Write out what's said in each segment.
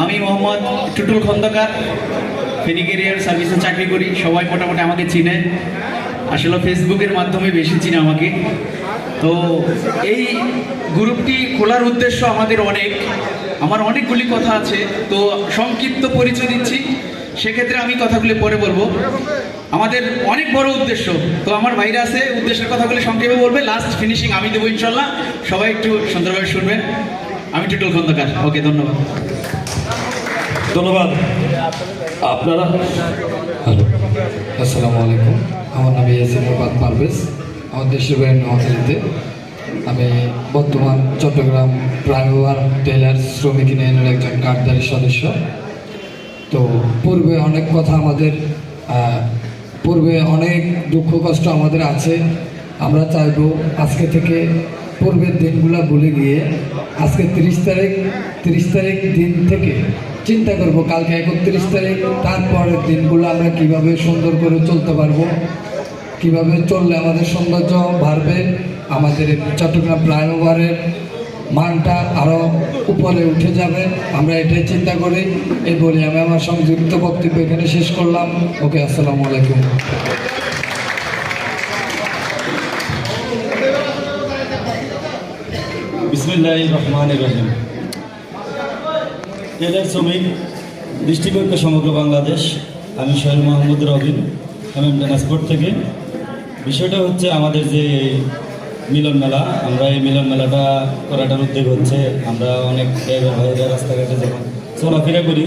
আমি মোহাম্মদ টুটুল খন্দকার, ফেনী ক্যারিয়ার সার্ভিসে চাকরি করি। সবাই মোটামুটি আমাকে চিনে, আসলে ফেসবুকের মাধ্যমে বেশি চিনে আমাকে। তো এই গ্রুপটি খোলার উদ্দেশ্য আমার অনেকগুলি কথা আছে, তো সংক্ষিপ্ত পরিচয় দিচ্ছি, সেক্ষেত্রে আমি কথাগুলি পরে বলবো। আমাদের অনেক বড় উদ্দেশ্য, তো আমার ভাইরা আছে, উদ্দেশ্যের কথাগুলি সংক্ষেপে বলবে, লাস্ট ফিনিশিং আমি দেবো ইনশাল্লাহ। সবাই একটু সুন্দরভাবে শুনবেন। আমি টুটুল খন্দকার। ওকে, ধন্যবাদ। ধন্যবাদ। আপনারা হ্যালো, আসসালামু আলাইকুম। আমার নাম ইয়াসিন পারভেজ। আমার দেশের বাড়ি নোয়াখালীতে। আমি বর্তমান চট্টগ্রাম ফ্লাইওভার টেলার শ্রমিক ইউনিয়নের একজন কার্ডধারী সদস্য। তো পূর্বে অনেক কথা আমাদের পূর্বে অনেক দুঃখ কষ্ট আমাদের আছে। আমরা চাইব আজকে থেকে পূর্বের দিনগুলো ভুলে গিয়ে আজকে 30 তারিখ দিন থেকে চিন্তা করব কালকে 31 তারিখ, তারপরের দিনগুলো আমরা কিভাবে সুন্দর করে চলতে পারবো, কিভাবে চললে আমাদের সৌন্দর্য বাড়বে, আমাদের চট্টগ্রাম ফ্লাইওভারের মানটা আরও উপরে উঠে যাবে। আমরা এটাই চিন্তা করি। এই বলে আমি আমার সংযুক্ত বক্তব্য এখানে শেষ করলাম। ওকে, আসসালামু আলাইকুম। বিসমিল্লাহির রহমানির রহিম। টেলার শ্রমিক দৃষ্টিকোণ সমগ্র বাংলাদেশ। আমি সোহেল মোহাম্মদ রবিন, আমি ট্রান্সপোর্ট থেকে। বিষয়টা হচ্ছে আমাদের যে মিলন মেলা, আমরা এই মিলন মেলাটা করাটার উদ্যোগ হচ্ছে, আমরা অনেক ড্রাইভার ভাইরা রাস্তাঘাটে যখন চলাফেরা করি,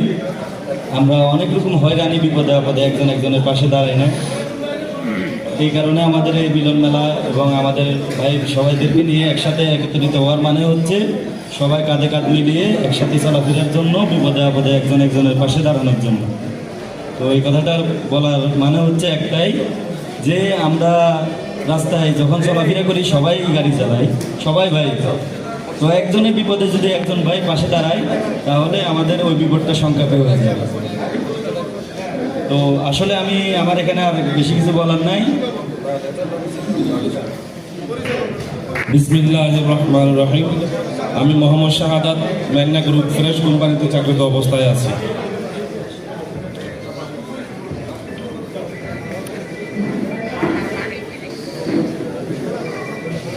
আমরা অনেক রকম হয়রানি বিপদে আপদে একজন একজনের পাশে দাঁড়াই না। এই কারণে আমাদের এই মিলন মেলা এবং আমাদের ভাই সবাইদেরকে নিয়ে একসাথে একত্রিত হওয়ার মানে হচ্ছে সবাই কাঁধে কাঁধ মিলিয়ে একসাথে চলাফেরার জন্য, বিপদে আপদে একজন একজনের পাশে দাঁড়ানোর জন্য। তো এই কথাটা বলার মানে হচ্ছে একটাই, যে আমরা রাস্তায় যখন চলাফেরা করি সবাই গাড়ি চালাই, সবাই ভাই। তো একজনের বিপদে যদি একজন ভাই পাশে দাঁড়ায়, তাহলে আমাদের ওই বিপদটা সংক্ষেপে হয়ে যাবে। তো আসলে আমার এখানে আর বেশি কিছু বলার নাই। বিসমিল্লাহির রহমানির রহিম। আমি মোহাম্মদ শাহাদাত, ম্যাগনা গ্রুপ ফ্রেশ কোম্পানিতে চাকরিত অবস্থায় আছি।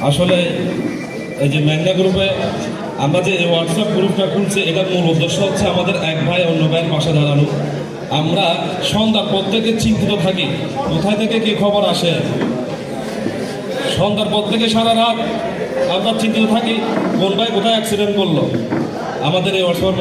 আসলে এই যে ম্যাগনা গ্রুপে আমরা যে এই হোয়াটসঅ্যাপ গ্রুপটা খুলছি, এটার মূল উদ্দেশ্য হচ্ছে আমাদের এক ভাই অন্য ভাইয়ের পাশে দাঁড়ানো। আমরা সন্ধ্যার পর থেকে চিন্তিত থাকি কোথায় থেকে কি খবর আসে। সন্ধ্যার পর থেকে সারা রাত আমরা চিন্তিত থাকি কোন ভাই কোথায় অ্যাক্সিডেন্ট করলো। আমাদের এই হোয়াটসঅ্যাপ